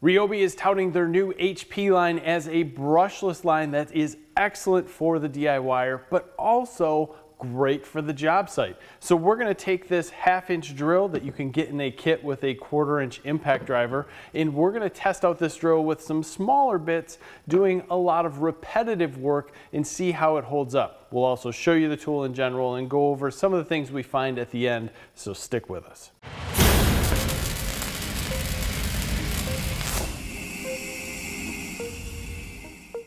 RYOBI is touting their new HP line as a brushless line that is excellent for the DIYer, but also great for the job site. So we're going to take this 1/2-inch drill that you can get in a kit with a 1/4-inch impact driver, and we're going to test out this drill with some smaller bits, doing a lot of repetitive work, and see how it holds up. We'll also show you the tool in general and go over some of the things we find at the end, so stick with us.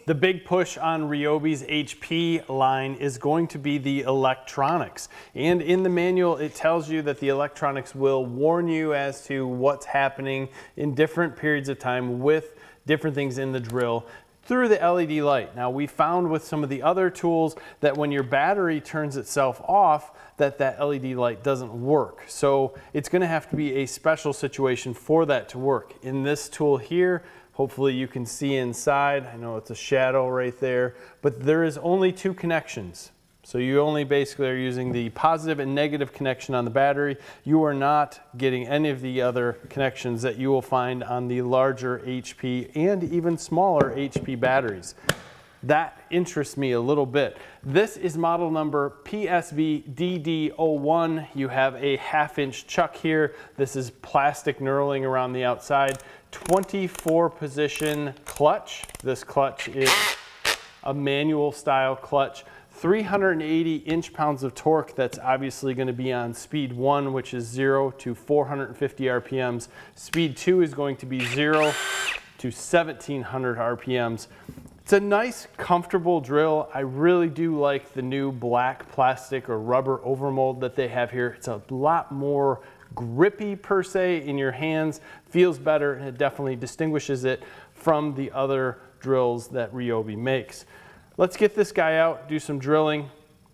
The big push on RYOBI's HP line is going to be the electronics. And in the manual, it tells you that the electronics will warn you as to what's happening in different periods of time with different things in the drill through the LED light. Now, we found with some of the other tools that when your battery turns itself off, that LED light doesn't work. So it's gonna have to be a special situation for that to work. In this tool here, hopefully you can see inside. I know it's a shadow right there, but there is only 2 connections. So you only basically are using the positive and negative connection on the battery. You are not getting any of the other connections that you will find on the larger HP and even smaller HP batteries. That interests me a little bit. This is model number PSBDD01. You have a 1/2-inch chuck here. This is plastic knurling around the outside. 24 position clutch. This clutch is a manual style clutch. 380 inch-pounds of torque. That's obviously going to be on speed 1, which is 0 to 450 RPMs. Speed 2 is going to be 0 to 1700 RPMs. It's a nice, comfortable drill. I really do like the new black plastic or rubber overmold that they have here. It's a lot more grippy per se in your hands, feels better, and it definitely distinguishes it from the other drills that RYOBI makes. Let's get this guy out, do some drilling,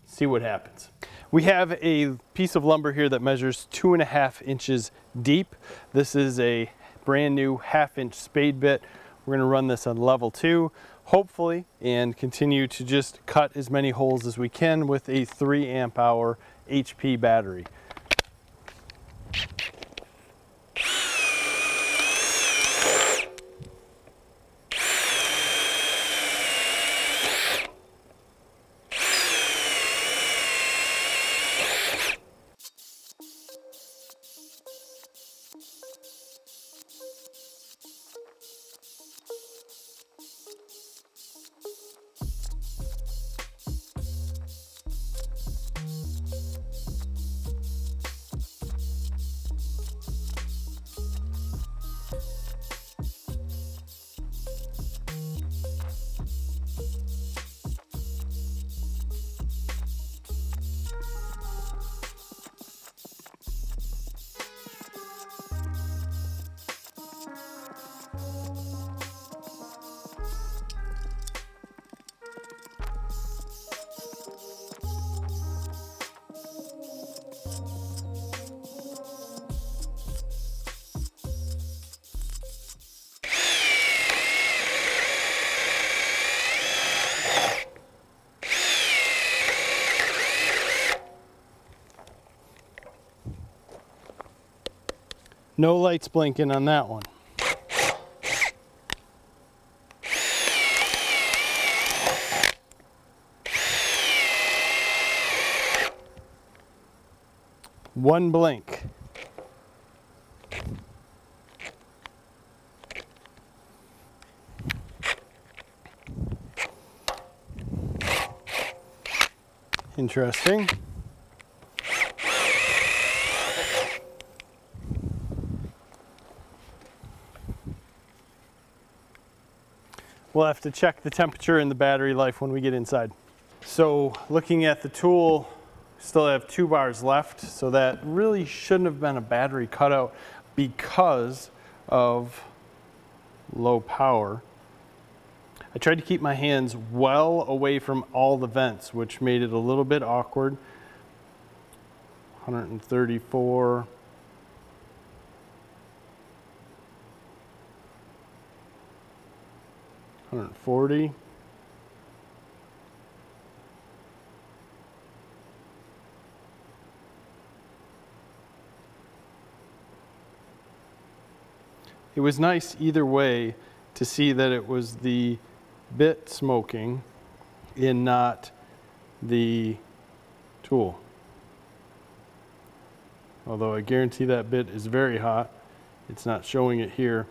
see what happens. We have a piece of lumber here that measures 2.5 inches deep. This is a brand new 1/2-inch spade bit. We're gonna run this on level 2, hopefully, and continue to just cut as many holes as we can with a 3 amp hour HP battery. No lights blinking on that one. One blink. Interesting. We'll have to check the temperature and the battery life when we get inside. So looking at the tool, still have 2 bars left, so that really shouldn't have been a battery cutout because of low power. I tried to keep my hands well away from all the vents, which made it a little bit awkward. 134. 140. it was nice either way to see that it was the bit smoking and not the tool. Although I guarantee that bit is very hot. It's not showing it here.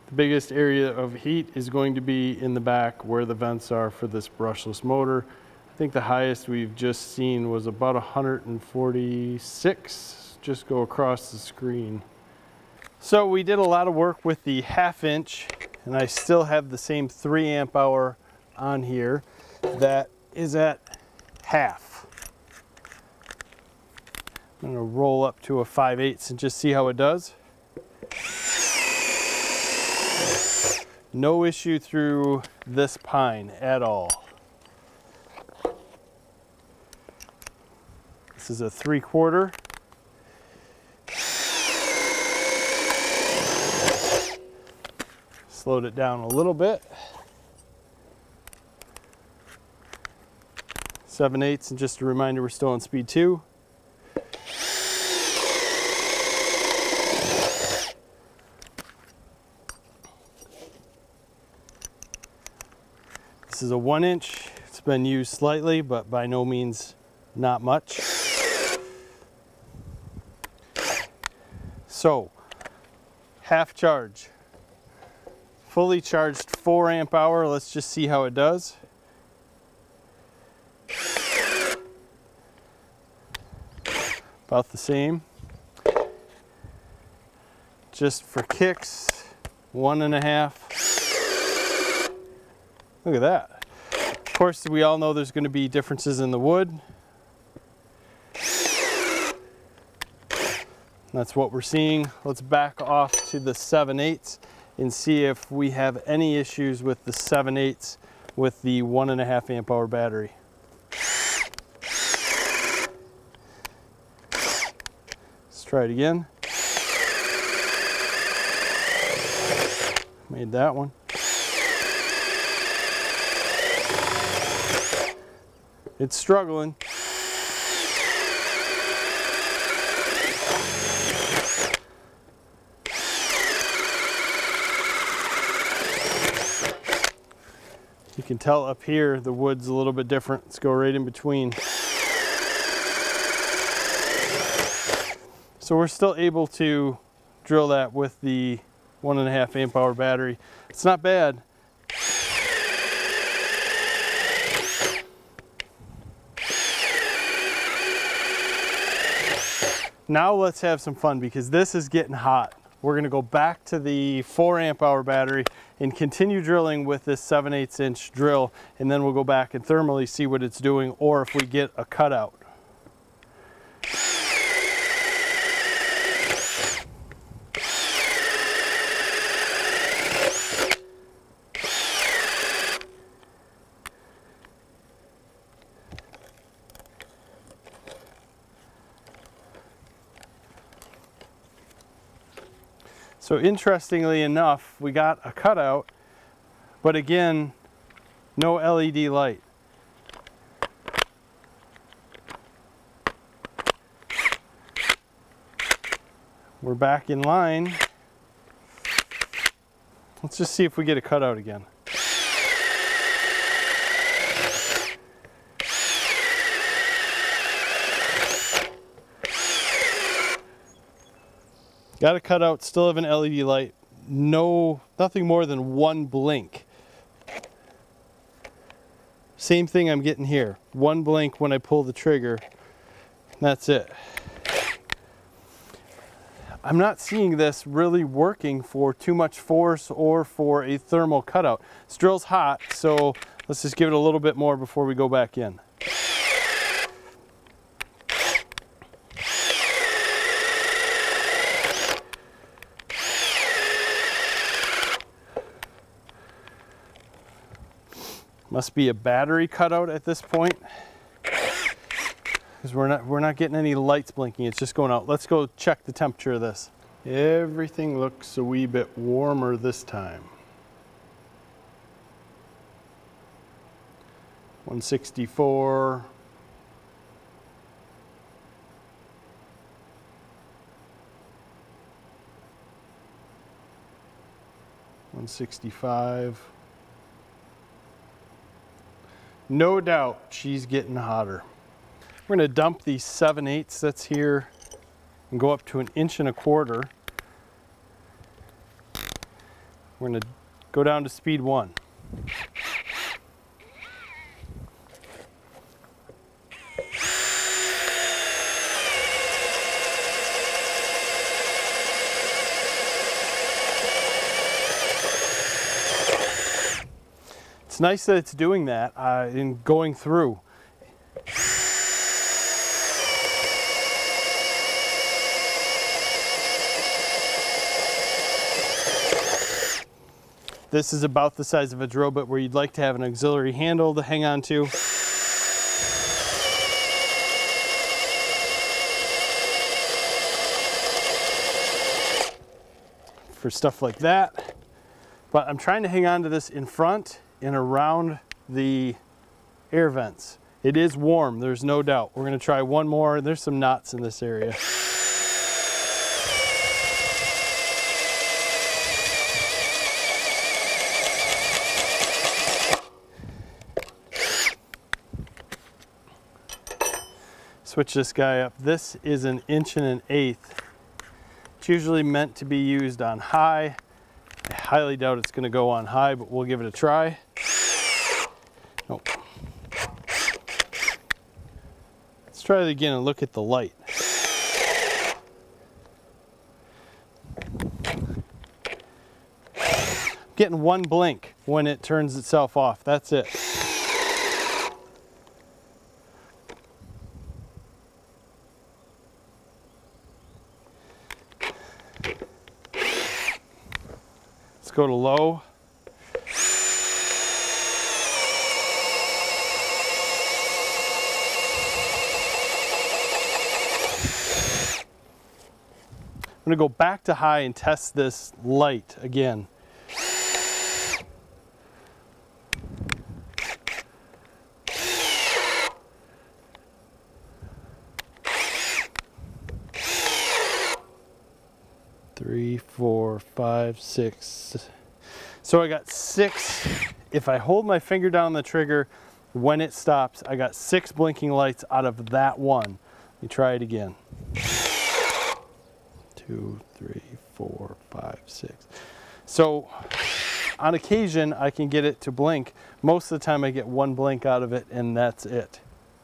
The biggest area of heat is going to be in the back where the vents are for this brushless motor. I think the highest we've just seen was about 146, just go across the screen. So we did a lot of work with the 1/2 inch, and I still have the same 3 amp hour on here that is at half. I'm gonna roll up to a 5/8 and just see how it does. No issue through this pine at all. This is a 3/4. Slowed it down a little bit. 7/8, and just a reminder, we're still on speed 2. This is a 1 inch. It's been used slightly, but by no means not much. So, half charge. Fully charged 4 amp hour. Let's just see how it does. About the same. Just for kicks, 1.5. Look at that. Of course, we all know there's going to be differences in the wood. That's what we're seeing. Let's back off to the 7/8 and see if we have any issues with the 7/8 with the 1.5 amp hour battery. Let's try it again. Made that one. It's struggling. You can tell up here the wood's a little bit different. Let's go right in between. So we're still able to drill that with the 1.5 amp hour battery. It's not bad. Now let's have some fun because this is getting hot. We're going to go back to the 4 amp hour battery and continue drilling with this 7/8 inch drill, and then we'll go back and thermally see what it's doing or if we get a cutout. So interestingly enough, we got a cutout, but again, no LED light. We're back in line. Let's just see if we get a cutout again. Got a cutout, still have an LED light. Nothing more than 1 blink. Same thing I'm getting here. 1 blink when I pull the trigger. That's it. I'm not seeing this really working for too much force or for a thermal cutout. This drill's hot, so let's just give it a little bit more before we go back in. Must be a battery cutout at this point, because we're not getting any lights blinking. It's just going out. Let's go check the temperature of this. Everything looks a wee bit warmer this time. 164. 165. No doubt she's getting hotter. We're gonna dump these 7/8 that's here and go up to 1.25 inches. We're gonna go down to speed 1. It's nice that it's doing that in going through. This is about the size of a drill bit where you'd like to have an auxiliary handle to hang on to. For stuff like that. But I'm trying to hang on to this in front and around the air vents. It is warm, there's no doubt. We're gonna try one more. There's some knots in this area. Switch this guy up. This is 1 1/8 inches. It's usually meant to be used on high. I highly doubt it's going to go on high, but we'll give it a try. Nope. Let's try it again and look at the light. I'm getting one blink when it turns itself off. That's it. Go to low. I'm going to go back to high and test this light again. Three, 4, 5, 6. So I got 6. If I hold my finger down on the trigger, when it stops, I got 6 blinking lights out of that one. Let me try it again. 2, 3, 4, 5, 6. So on occasion, I can get it to blink. Most of the time I get one blink out of it, and that's it.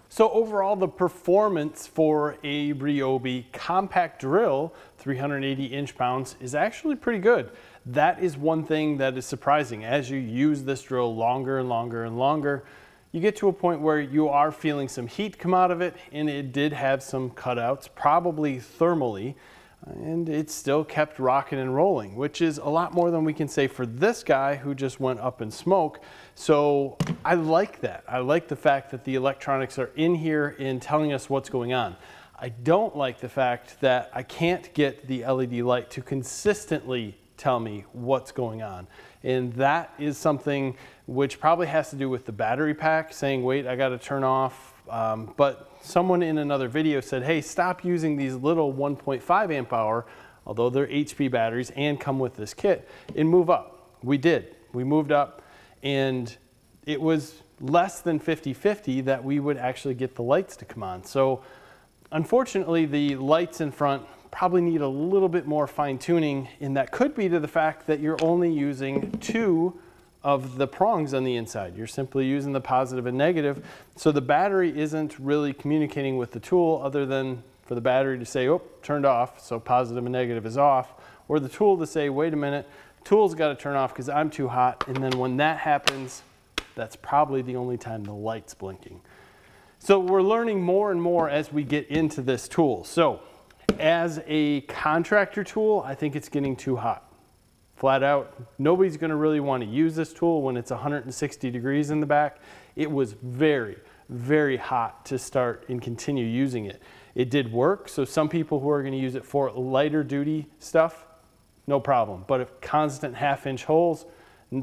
So overall, the performance for a RYOBI compact drill, 380 inch-pounds, is actually pretty good. That is one thing that is surprising. As you use this drill longer and longer and longer, you get to a point where you are feeling some heat come out of it, and it did have some cutouts, probably thermally, and it still kept rocking and rolling, which is a lot more than we can say for this guy who just went up in smoke. So I like that. I like the fact that the electronics are in here and telling us what's going on. I don't like the fact that I can't get the LED light to consistently tell me what's going on. And that is something which probably has to do with the battery pack saying, wait, I got to turn off. But someone in another video said, hey, stop using these little 1.5 amp hour, although they're HP batteries and come with this kit, and move up. We did. We moved up, and it was less than 50-50 that we would actually get the lights to come on. So unfortunately, the lights in front probably need a little bit more fine tuning, and that could be to the fact that you're only using 2 of the prongs on the inside. You're simply using the positive and negative. So the battery isn't really communicating with the tool other than for the battery to say, oh, turned off, so positive and negative is off, or the tool to say, wait a minute, tool's got to turn off because I'm too hot. And then when that happens, that's probably the only time the light's blinking. So we're learning more and more as we get into this tool. So as a contractor tool, I think it's getting too hot. Flat out, nobody's going to really want to use this tool when it's 160 degrees in the back. It was very, very hot to start and continue using it. It did work, so some people who are going to use it for lighter duty stuff, no problem. But if constant 1/2 inch holes,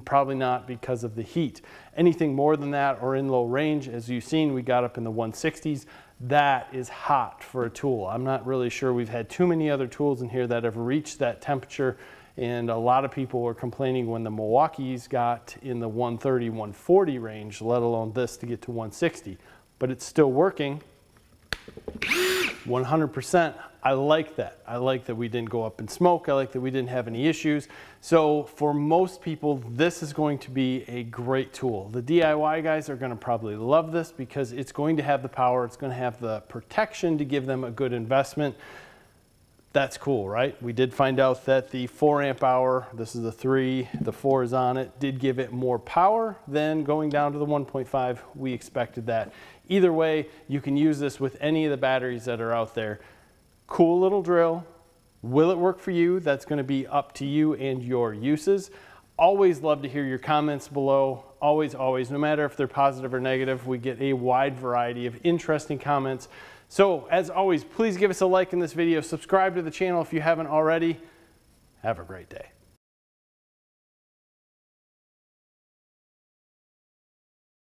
probably not because of the heat. Anything more than that or in low range, as you've seen, we got up in the 160s. That is hot for a tool. I'm not really sure we've had too many other tools in here that have reached that temperature And a lot of people were complaining when the Milwaukee's got in the 130, 140 range, let alone this to get to 160. But it's still working 100%. I like that. I like that we didn't go up in smoke. I like that we didn't have any issues. So for most people, this is going to be a great tool. The DIY guys are going to probably love this because it's going to have the power. It's going to have the protection to give them a good investment. That's cool, right? We did find out that the 4 amp hour, this is the 3, the 4 is on it, did give it more power than going down to the 1.5. We expected that. Either way, you can use this with any of the batteries that are out there. Cool little drill. Will it work for you? That's going to be up to you and your uses. Always love to hear your comments below. Always, always, no matter if they're positive or negative, we get a wide variety of interesting comments. So as always, please give us a like in this video. Subscribe to the channel if you haven't already. Have a great day.